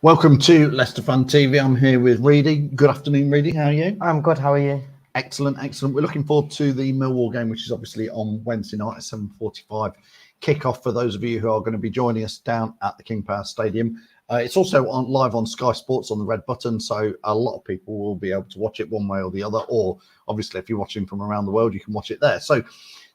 Welcome to Leicester Fan TV. I'm here with Reedy. Good afternoon, Reedy. How are you? I'm good. How are you? Excellent, excellent. We're looking forward to the Millwall game, which is obviously on Wednesday night at 7:45 kickoff for those of you who are going to be joining us down at the King Power Stadium. It's also live on Sky Sports on the red button, so a lot of people will be able to watch it one way or the other, or obviously if you're watching from around the world, you can watch it there. So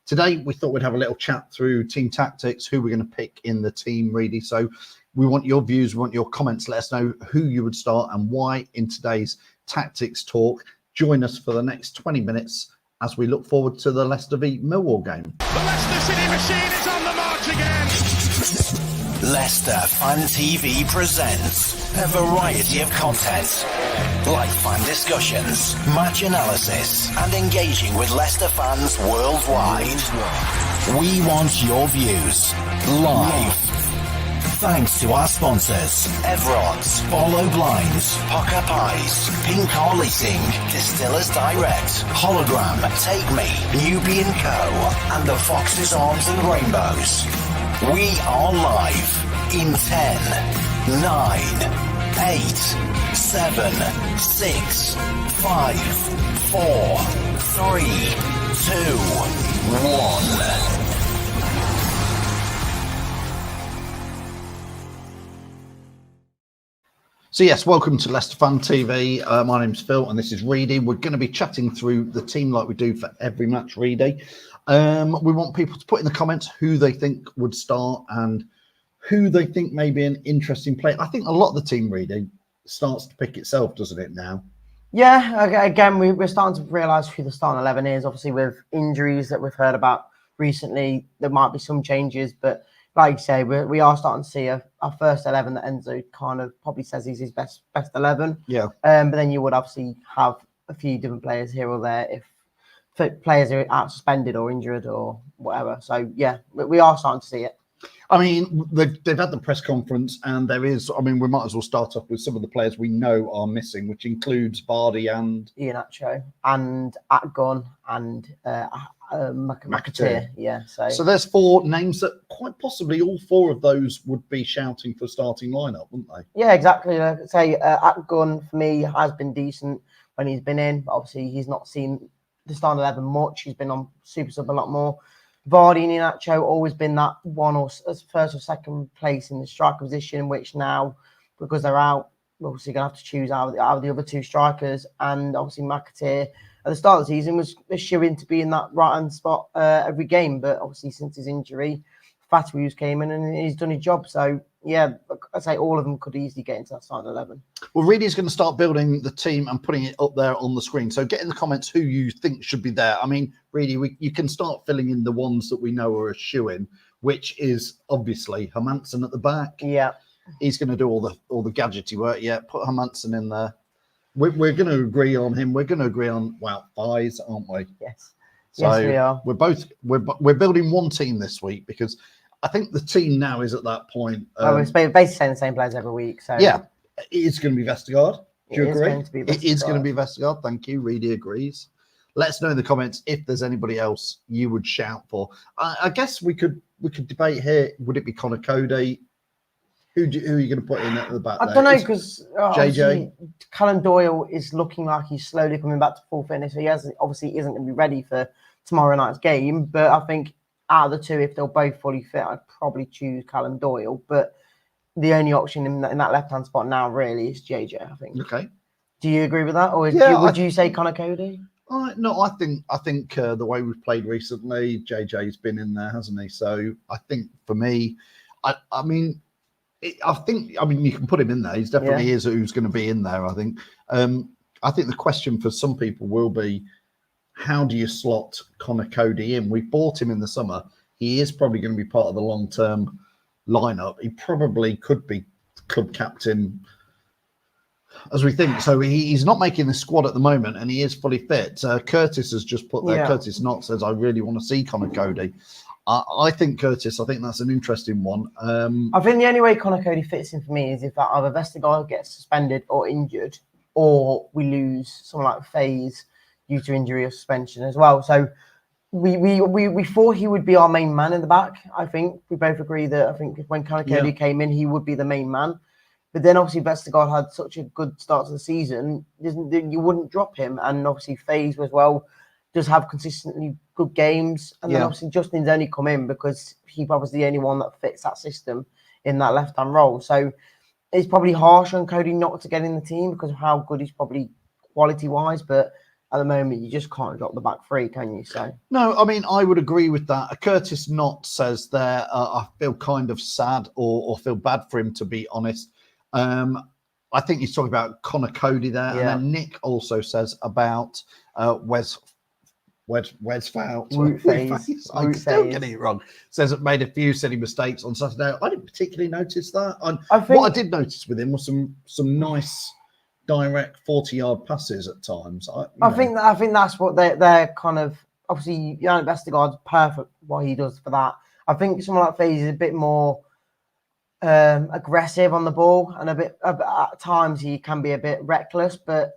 today we thought we'd have a little chat through team tactics, who we're going to pick in the team, Reedy. So we want your views, we want your comments. Let us know who you would start and why in today's tactics talk. Join us for the next 20 minutes as we look forward to the Leicester v Millwall game. The Leicester City machine is on the march again. Leicester Fan TV presents a variety of content, live fan discussions, match analysis, and engaging with Leicester fans worldwide. We want your views live. Thanks to our sponsors, Everards, Barlow Blinds, Pukka Pies, Car Leasing, Distillers Direct, Hollogram, Take Me, Newby Co, and the Foxes, Arms and Rainbows. We are live in 10, 9, 8, 7, 6, 5, 4, 3, 2, 1. So yes, welcome to Leicester Fan TV. My name's Phil and this is Reedy. We're going to be chatting through the team like we do for every match, Reedy. We want people to put in the comments who they think would start and who they think may be an interesting player. I think a lot of the team, Reedy, starts to pick itself, doesn't it now? Yeah, again, we're starting to realise who the starting 11 is. Obviously, with injuries that we've heard about recently, there might be some changes, but like you say, we are starting to see our first 11 that Enzo kind of probably says is his best 11. Yeah. But then you would obviously have a few different players here or there if players are out suspended or injured or whatever. So, yeah, we are starting to see it. I mean, they've had the press conference and there is, I mean, we might as well start off with some of the players we know are missing, which includes Vardy and Iheanacho and Atgun and McAteer. Yeah. So there's four names that quite possibly all four of those would be shouting for starting lineup, wouldn't they? Yeah, exactly. Like I say, Atgun for me has been decent when he's been in. But obviously, he's not seen the starting 11 much. He's been on Super Sub a lot more. Vardy and Iheanacho always been that one or first or second place in the striker position, which now, because they're out, we're obviously going to have to choose out of the other two strikers. And obviously McAteer at the start of the season was showing to be in that right-hand spot every game. But obviously since his injury, Fatou's came in and he's done his job. So, yeah, I'd say all of them could easily get into that starting 11. Well, Reedy's going to start building the team and putting it up there on the screen. So get in the comments who you think should be there. I mean, Reedy, you can start filling in the ones that we know are a shoo-in, which is obviously Hermansen at the back. Yeah. He's going to do all the gadgety work. Yeah, put Hermansen in there. We're going to agree on him. We're going to agree on, well, Pies, aren't we? Yes. So yes, we are. We're building one team this week because I think the team now is at that point. We're basically saying the same players every week. So yeah, it is going to be Vestergaard. Do you agree? It is going to be Vestergaard. Thank you. Reedy agrees. Let us know in the comments if there's anybody else you would shout for. I guess we could debate here. Would it be Connor Cody? Who are you going to put in at the back? I don't know, because JJ Callum Doyle is looking like he's slowly coming back to full fitness. So he obviously isn't going to be ready for tomorrow night's game. But I think out of the two, if they're both fully fit, I'd probably choose Callum Doyle. But the only option in that left-hand spot now really is JJ, I think. Okay. Do you agree with that? Or would you say Connor Cody? No, I think the way we've played recently, JJ's been in there, hasn't he? So I think for me, I mean, you can put him in there. He's definitely is who's going to be in there, I think. I think the question for some people will be, how do you slot Connor Cody in? We bought him in the summer. He is probably going to be part of the long-term lineup. He probably could be club captain as we think. So he's not making the squad at the moment and he is fully fit. Curtis has just put there, Curtis Knott says, I really want to see Connor Cody. I think Curtis. I think that's an interesting one. I think the only way Conor Cody fits in for me is if either Vestergaard gets suspended or injured, or we lose someone like FaZe due to injury or suspension as well. So we thought he would be our main man in the back. I think we both agree that I think when Conor Cody came in, he would be the main man. But then obviously Vestergaard had such a good start to the season, you wouldn't drop him. And obviously FaZe as well does have consistently good games. And then obviously Justin's only come in because he was the only one that fits that system in that left-hand role. So it's probably harsh on Cody not to get in the team because of how good he's probably quality-wise. But at the moment, you just can't drop the back three, can you? So no, I mean, I would agree with that. Curtis Knott says there, I feel kind of sad or feel bad for him, to be honest. I think he's talking about Conor Cody there. And then Nick also says about Wes Fout. I'm still getting it wrong. Says it made a few silly mistakes on Saturday. I didn't particularly notice that. What I did notice with him was some nice direct 40-yard passes at times. I think that's what they're kind of, obviously Yannick Vestergaard's perfect what he does for that. I think someone like FaZe is a bit more aggressive on the ball, and at times he can be a bit reckless. But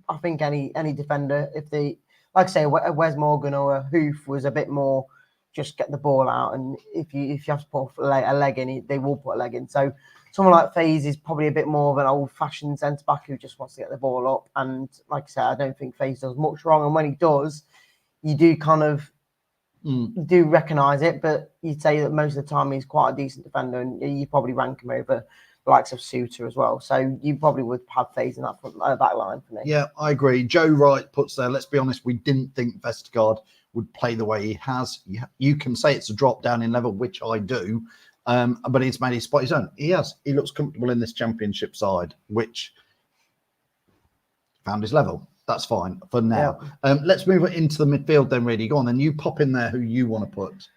I think any defender, if they, like I say, Wes Morgan or a Hoof was a bit more just get the ball out, and if you have to put a leg in, they will put a leg in. So someone like FaZe is probably a bit more of an old-fashioned centre back who just wants to get the ball up. And like I said, I don't think FaZe does much wrong. And when he does, you do kind of do recognise it, but you'd say that most of the time he's quite a decent defender, and you probably rank him over the likes of Suter as well. So you probably would have FaZe in that back line for me. Yeah, I agree. Joe Wright puts there, let's be honest, we didn't think Vestergaard would play the way he has. You can say it's a drop down in level, which I do, but he's made his spot his own. He has. He looks comfortable in this championship side, which found his level. That's fine for now. Yeah. Let's move into the midfield then, Reedy. Go on, then you pop in there who you want to put.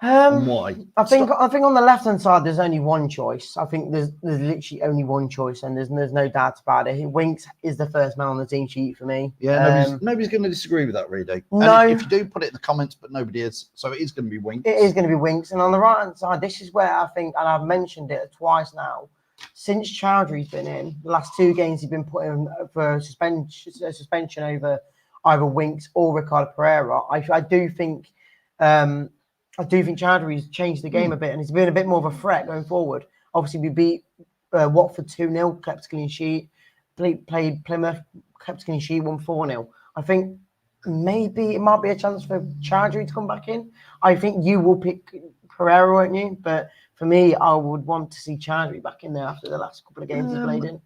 And why? I think on the left-hand side, there's only one choice. I think there's literally only one choice, and there's no doubt about it. Winks is the first man on the team sheet for me. Yeah, nobody's going to disagree with that, Reedy. No. And if you do, put it in the comments, but nobody is. So it is going to be Winks. It is going to be Winks. And on the right-hand side, this is where I think, and I've mentioned it twice now, since Chowdhury's been in, the last 2 games he's been put in for suspension over either Winks or Ricardo Pereira. I do think Chowdhury's changed the game a bit, and he's been a bit more of a threat going forward. Obviously, we beat Watford 2-0, kept a clean sheet, played Plymouth, kept a clean sheet, won 4-0. I think maybe it might be a chance for Chowdhury to come back in. I think you will pick Pereira, won't you? But for me, I would want to see Chowdhury back in there after the last couple of games he played in.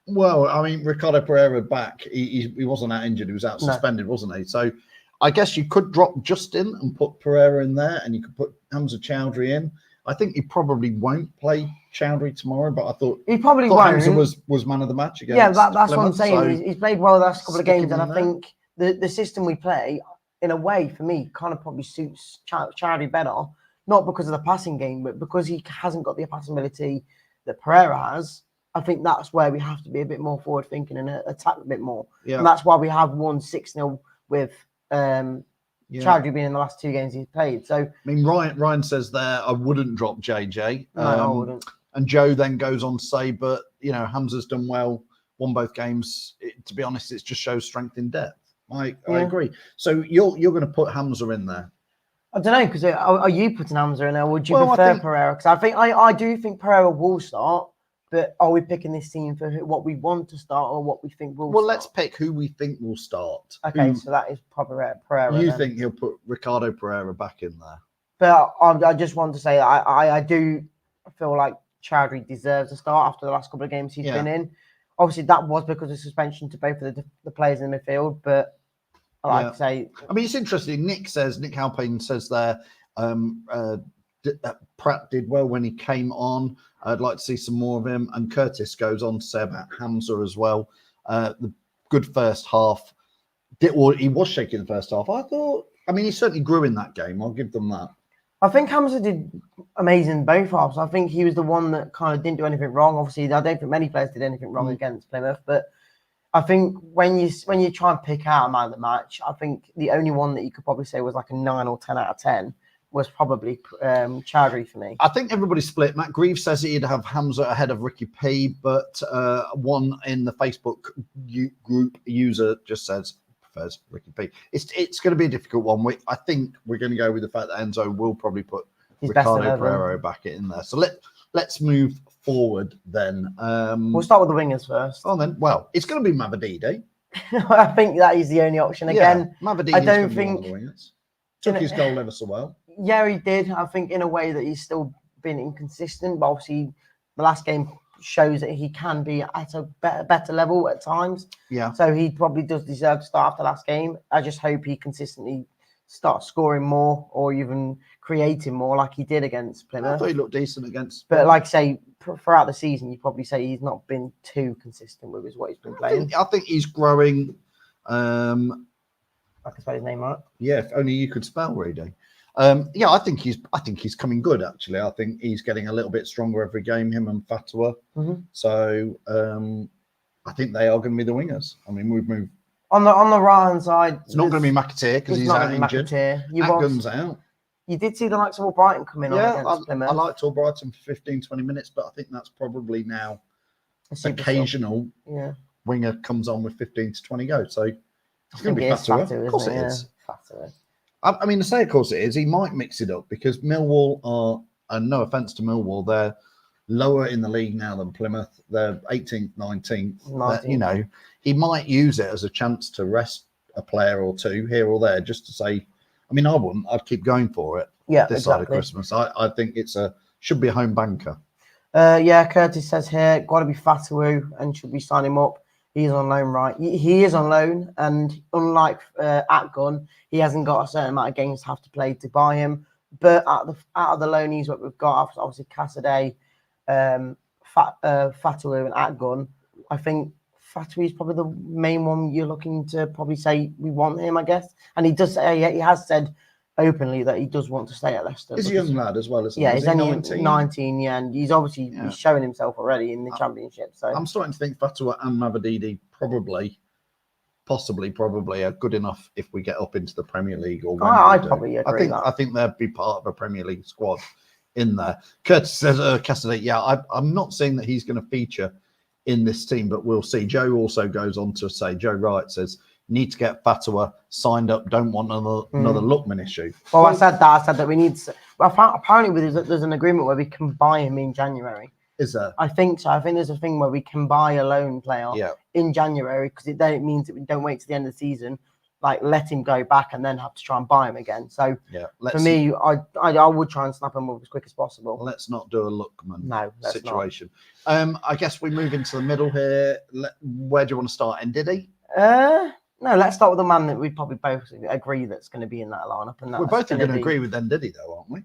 Well, I mean, Ricardo Pereira back, he wasn't out injured. He was out suspended, wasn't he? So I guess you could drop Justin and put Pereira in there, and you could put Hamza Chowdhury in. I think he probably won't play Chowdhury tomorrow, but I thought he probably won't. Hamza was man of the match again. Yeah, that's what I'm saying. So he's played well the last couple of games, and I think the system we play, in a way, for me, kind of probably suits Chowdhury better. Not because of the passing game, but because he hasn't got the passing ability that Pereira has. I think that's where we have to be a bit more forward thinking and attack a bit more. Yeah. And that's why we have won 6-0 with Chowdhury being in the last 2 games he's played. So I mean, Ryan says there, I wouldn't drop JJ. No, I wouldn't. And Joe then goes on to say, but Hamza's done well, won both games. To be honest, it just shows strength in depth. I agree. So you're going to put Hamza in there. I don't know, because are you putting Hamza in there? Would you prefer Pereira? Because I do think Pereira will start, but are we picking this team for what we want to start or what we think will start? Well, let's pick who we think will start. Okay, so that is Pereira. You think he'll put Ricardo Pereira back in there? But I just want to say I do feel like Chowdhury deserves a start after the last couple of games he's been in. Obviously, that was because of suspension to both of the players in the midfield, but I like to say. I mean, it's interesting. Nick Halpane says there, Pratt did well when he came on. I'd like to see some more of him. And Curtis goes on to say about Hamza as well. The good first half. He was shaky in the first half. I mean, he certainly grew in that game. I'll give them that. I think Hamza did amazing in both halves. I think he was the one that kind of didn't do anything wrong. Obviously, I don't think many players did anything wrong against Plymouth, but I think when you try and pick out a man of the match, I think the only one that you could probably say was like a 9 or 10 out of 10 was probably Chowdhury for me. I think everybody's split. Matt Greaves says he'd have Hamza ahead of Ricky P, but one in the Facebook group user just says prefers Ricky P. It's going to be a difficult one. I think we're going to go with the fact that Enzo will probably put Ricardo Pereiro back in there. So let's move forward then. We'll start with the wingers first. Oh, then, well, it's going to be Mavididi. I think that is the only option. Again, Mavididi. I don't think took his goal ever so well. Yeah, he did. I think in a way that he's still been inconsistent, but obviously the last game shows that he can be at a better level at times. Yeah. So he probably does deserve to start after last game. I just hope he consistently starts scoring more or even creating more like he did against Plymouth. I thought he looked decent against. But like I say, throughout the season, you probably say he's not been too consistent with what he's been playing. I think he's growing. I can spell his name right. Yeah, if only you could spell Reedy. I think he's coming good actually. I think he's getting a little bit stronger every game. Him and Fatwa. Mm-hmm. So I think they are going to be the wingers. I mean, we've moved on the right hand side. It's not going to be McAteer because he's out injured. Atgun's out. You did see the likes of Albrighton coming on against Plymouth. I liked Albrighton for 15-20 minutes, but I think that's probably now occasional winger comes on with 15 to 20 goals. So it's going to be Fatwa. Of course it is. I mean, to say of course it is, he might mix it up because Millwall are, and no offence to Millwall, they're lower in the league now than Plymouth. They're 18th, 19th. You know, he might use it as a chance to rest a player or two here or there just to say, I mean, I wouldn't. I'd keep going for it this side of Christmas. I think should be a home banker. Curtis says here, got to be Fatawu and should we sign him up? He's on loan, right? He is on loan, and unlike Atgun, he hasn't got a certain amount of games to have to play to buy him. But out of the loanees, what we've got, obviously Cassidy, Fatawu, and Atgun, I think Fatawu is probably the main one you're looking to probably say we want him, I guess. And he does say he has said openly that he does want to stay at Leicester. He's a young lad as well, isn't he? Yeah, he's only 19, and he's obviously he's showing himself already in the Championship. So I'm starting to think Fatwa and Mavididi possibly are good enough if we get up into the Premier League. Or I probably agree. I think they'd be part of a Premier League squad in there. Curtis says, Cassidy, I'm not saying that he's going to feature in this team, but we'll see. Joe also goes on to say, Joe Wright says, need to get Fatwa signed up. Don't want another Lookman issue. Well, I said that we need. Apparently, there's an agreement where we can buy him in January. Is there? I think so. I think there's a thing where we can buy a loan player in January because it means that we don't wait to the end of the season, like let him go back and then have to try and buy him again. So for me, I would try and snap him up as quick as possible. Let's not do a Lookman situation. Not. I guess we move into the middle here. Where do you want to start? Ndidi? No, let's start with the man that we probably both agree that's going to be in that lineup. And we're both going to agree with Ndidi, though, aren't we?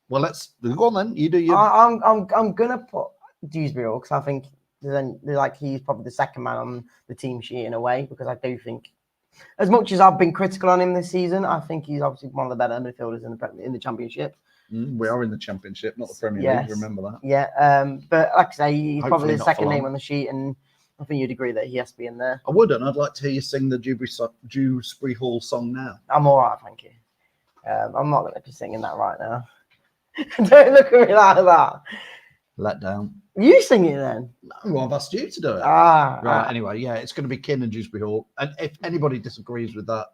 Well, let's go on then. You do your. I'm going to put Dewsbury because I think he's probably the second man on the team sheet in a way because I do think, as much as I've been critical on him this season, I think he's obviously one of the better midfielders in the Championship. We are in the Championship, not the Premier League. Remember that. Yeah, but like I say, he's Hopefully probably the second name on the sheet, and I think you'd agree that he has to be in there. I would, and I'd like to hear you sing the Dewsbury Hall song now. I'm all right, thank you. I'm not going to be singing that right now. Don't look at me like that. Let down. You sing it then. No, I've asked you to do it. Anyway, it's going to be Kin and Dewsbury Hall. And if anybody disagrees with that,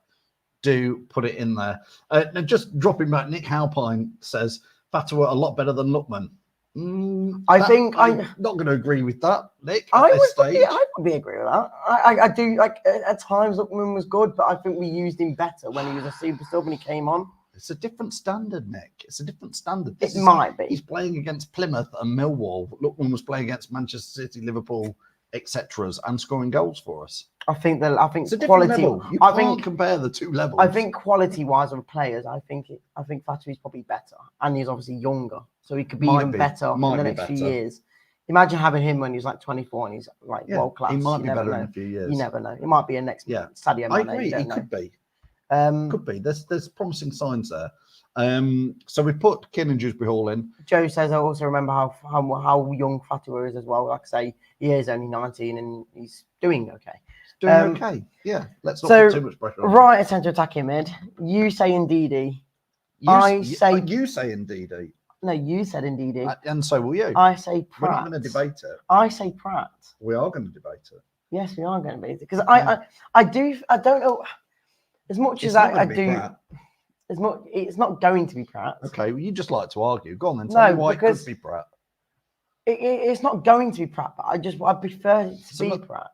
do put it in there. Now, just dropping back, Nick Halpine says Fatwa a lot better than Lookman. I'm not going to agree with that, Nick. I would agree with that. I do like at times Lookman was good, but I think we used him better when he was a super sub when he came on. It's a different standard, Nick. It's a different standard. Might be. He's playing against Plymouth and Millwall. Lookman was playing against Manchester City, Liverpool, etc., and scoring goals for us. I think it's a quality. Level. You can't compare the two levels. I think quality-wise of players, I think Fatou's probably better, and he's obviously younger, so he could be even better in the next few years. Imagine having him when he's like 24 and he's like world class. He might be better in a few years. You never know. He might be a next Sadio Mane. I agree. He could be. Could be. There's promising signs there. So we put Kin and Dewsbury Hall in. Joe says I also remember how young Fatwa is as well. Like I say, he is only 19 and he's doing okay. Okay. Yeah. Let's not put too much pressure on. Right, centre attacking mid. You say Ndidi. I say you say Ndidi. No, you said Ndidi. And so will you. I say Pratt. We're not going to debate it. I say Pratt. We are going to debate it. Yes, we are going to debate it because I don't know as much as I do. Pratt. As much, it's not going to be Pratt. Okay, well, you just like to argue. Go on then. Tell me why it could be Pratt. It's not going to be Pratt, but I prefer it to be Pratt.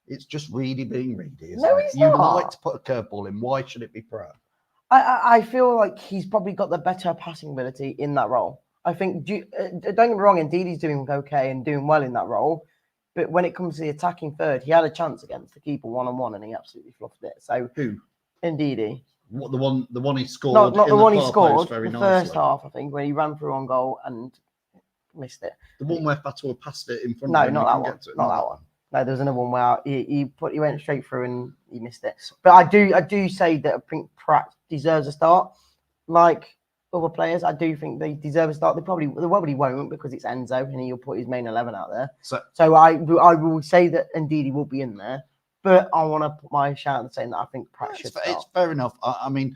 It's just Reedy being Reedy. No, it's not. You not. like to put a curveball in. Why should it be Pratt? I feel like he's probably got the better passing ability in that role. I think, don't get me wrong, Ndidi's doing okay and doing well in that role. But when it comes to the attacking third, he had a chance against the keeper one-on-one and he absolutely fluffed it. So who? Ndidi. What, the one he scored? Not the one he scored. Very the nicely. First half, I think, when he ran through on goal and missed it. The one where Fatou passed it in front no, of him. No, not that one. Not that one. No, there was another one where he went straight through and he missed it. But I do say that I think Pratt deserves a start. Like other players, I do think they deserve a start. They probably won't because it's Enzo and he'll put his main 11 out there. So I will say that Ndidi will be in there. But I want to put my shout out saying that I think Pratt should start. It's fair enough. I mean,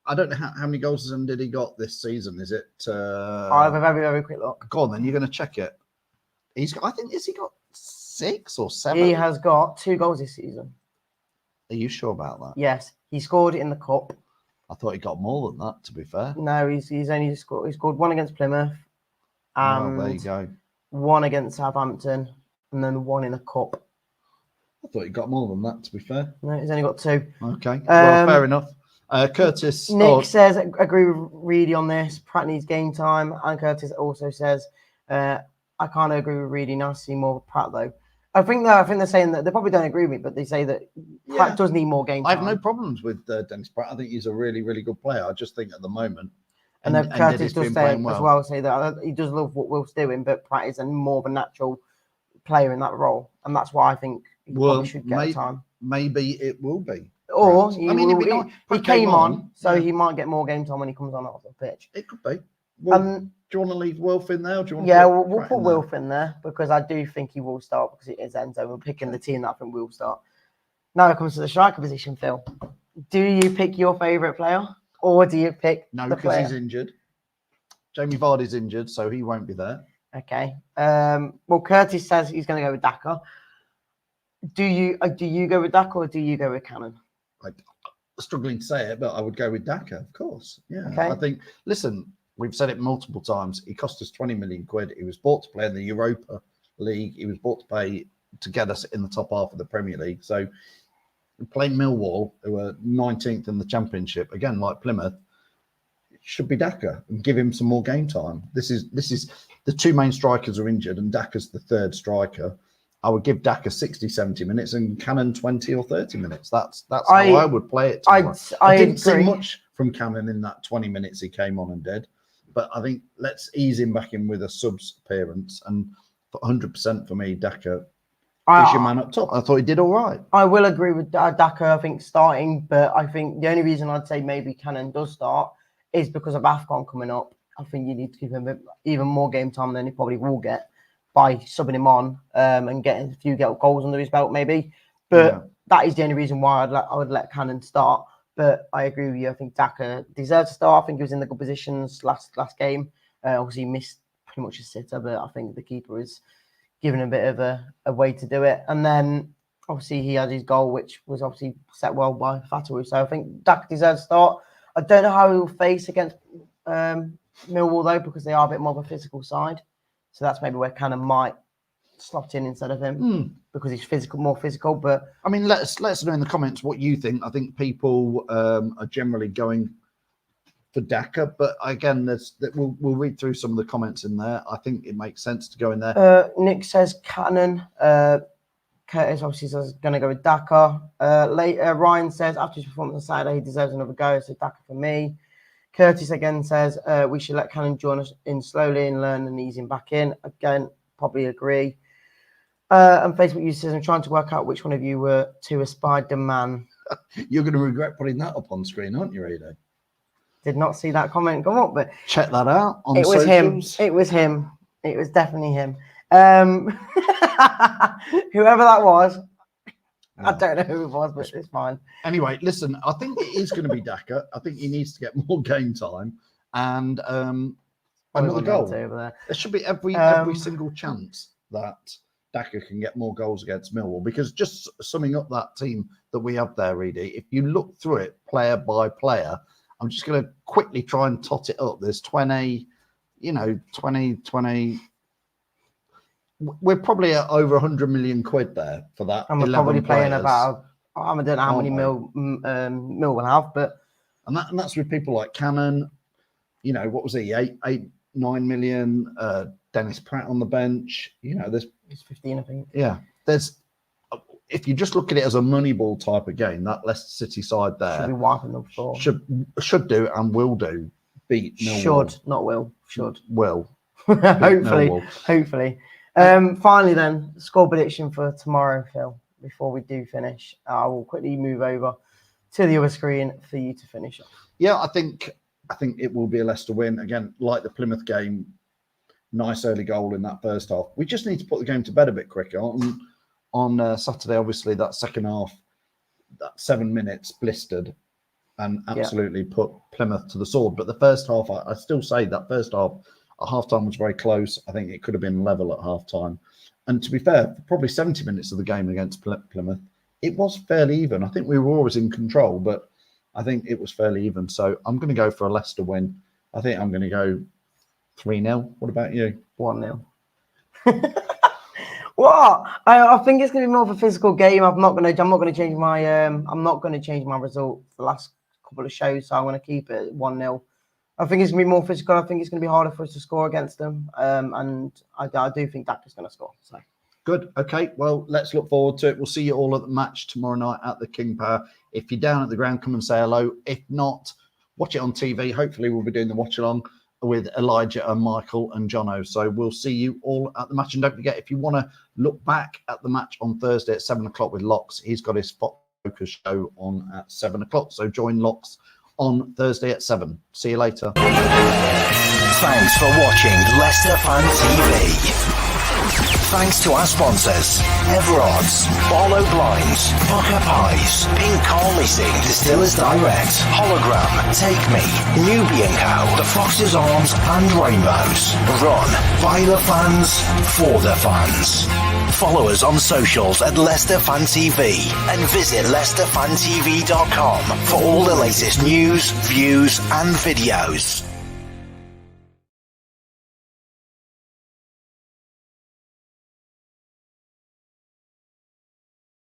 I don't know how many goals has Ndidi got this season. Is it? I'll have a very, very quick look. Go on then. You're going to check it. Has he got 6 or 7? He has got 2 goals this season. Are you sure about that? Yes, he scored in the cup. I thought he got more than that. To be fair, no, he's only scored. He scored 1 against Plymouth, and there you go. 1 against Southampton, and then 1 in the cup. I thought he got more than that. To be fair, no, he's only got 2. Okay, well, fair enough. Curtis. Nick says, agree with Reedy on this. Pratt needs game time, and Curtis also says, I can't agree with Reedy. Nice to see more Pratt though. I think they're saying that they probably don't agree with me, but they say that Pratt does need more game time. I have no problems with Dennis Pratt. I think he's a really, really good player. I just think at the moment, and then Curtis does say as well, say that he does love what Will's doing, but Pratt is a more of a natural player in that role, and that's why I think he probably should get time. Maybe it will be. Or he came on, so he might get more game time when he comes on off the pitch. It could be. Well, do you want to leave Wilf in there? Or do you want we'll put Wilf in there because I do think he will start because it is Enzo. We're picking the team that I think will start. Now it comes to the striker position, Phil. Do you pick your favourite player or do you pick No, because he's injured. Jamie Vardy's injured, so he won't be there. Okay. Well, Curtis says he's going to go with Daka. Do you go with Daka or do you go with Cannon? I'm struggling to say it, but I would go with Daka, of course. Yeah. Okay. I think, listen, we've said it multiple times. He cost us 20 million quid. He was bought to play in the Europa League. He was bought to pay to get us in the top half of the Premier League. So playing Millwall, who are 19th in the Championship, again, like Plymouth, it should be Daka and give him some more game time. This is the 2 main strikers are injured and Daka's the 3rd striker. I would give Daka 60, 70 minutes and Cannon 20 or 30 minutes. That's how I would play it. I didn't see much from Cannon in that 20 minutes he came on and did. But I think let's ease him back in with a subs appearance. And 100% for me, Daka is your man up top. I thought he did all right. I will agree with Daka, I think, starting. But I think the only reason I'd say maybe Cannon does start is because of AFCON coming up. I think you need to give him even more game time than he probably will get by subbing him on and getting a few goals under his belt, maybe. But that is the only reason why I would let Cannon start. But I agree with you. I think Daka deserves to start. I think he was in the good positions last game. Obviously, he missed pretty much a sitter, but I think the keeper is giving a bit of a way to do it. And then, obviously, he had his goal, which was obviously set well by Fatou. So I think Daka deserves to start. I don't know how he'll face against Millwall, though, because they are a bit more of a physical side. So that's maybe where Cannon might slot in instead of him because he's more physical. But I mean, let us know in the comments what you think. I think people are generally going for Daka, but again, we'll read through some of the comments in there. I think it makes sense to go in there. Nick says Cannon. Curtis obviously says going to go with Daka. Ryan says after his performance on Saturday, he deserves another go. So Daka for me. Curtis again says we should let Cannon join us in slowly and learn and ease him back in. Again, probably agree. And Facebook user says, I'm trying to work out which one of you were to a Spider-Man. You're going to regret putting that up on screen, aren't you, Reedy? Did not see that comment come up, but check that out on socials. It was him. It was definitely him. Whoever that was, I don't know who it was, but it's fine. Anyway, listen, I think it is going to be Daka. I think he needs to get more game time and another goal. There should be every single chance that Daka can get more goals against Millwall, because just summing up that team that we have there, Reedy, if you look through it player by player, I'm just going to quickly try and tot it up. There's 20. We're probably at over 100 million quid there for that. And we're probably playing about, I don't know how many Mill will have, but. And that's with people like Cannon, what was he, 9 million, Dennis Pratt on the bench, It's 15, I think. Yeah, if you just look at it as a Moneyball type of game, that Leicester City side there should be wiping them for. Should do and will do beat Millwall. Should, not will. Should. Will. Hopefully. Finally then, score prediction for tomorrow, Phil, before we do finish. I will quickly move over to the other screen for you to finish off. Yeah, I think it will be a Leicester win. Again, like the Plymouth game, nice early goal in that first half. We just need to put the game to bed a bit quicker. On Saturday, obviously, that second half, that 7 minutes blistered and absolutely put Plymouth to the sword. But the first half, I still say that first half at half-time was very close. I think it could have been level at half-time. And to be fair, probably 70 minutes of the game against Plymouth, it was fairly even. I think we were always in control, but I think it was fairly even. So I'm going to go for a Leicester win. I think I'm going to go 3-0. What about you? 1-0. What? I think it's going to be more of a physical game. I'm not going to change my result for the last couple of shows. So I'm going to keep it 1-0. I think it's going to be more physical. I think it's going to be harder for us to score against them. And I do think Daka's going to score. So. Good. Okay. Well, let's look forward to it. We'll see you all at the match tomorrow night at the King Power. If you're down at the ground, come and say hello. If not, watch it on TV. Hopefully, we'll be doing the watch along with Elijah and Michael and Jono. So we'll see you all at the match. And don't forget, if you want to look back at the match on Thursday at 7 o'clock with Locks, he's got his Focus show on at 7 o'clock. So join Locks on Thursday at 7. See you later. Thanks for watching Leicester Fan TV. Thanks to our sponsors, Everards, Barlow Blinds, Pukka Pies, Car Leasing, Distillers Direct, Hollogram, Take Me, Newby Co, The Fox's Arms and Rainbows. Run by the fans, for the fans. Follow us on socials at Leicester Fan TV and visit leicesterfantv.com for all the latest news, views and videos.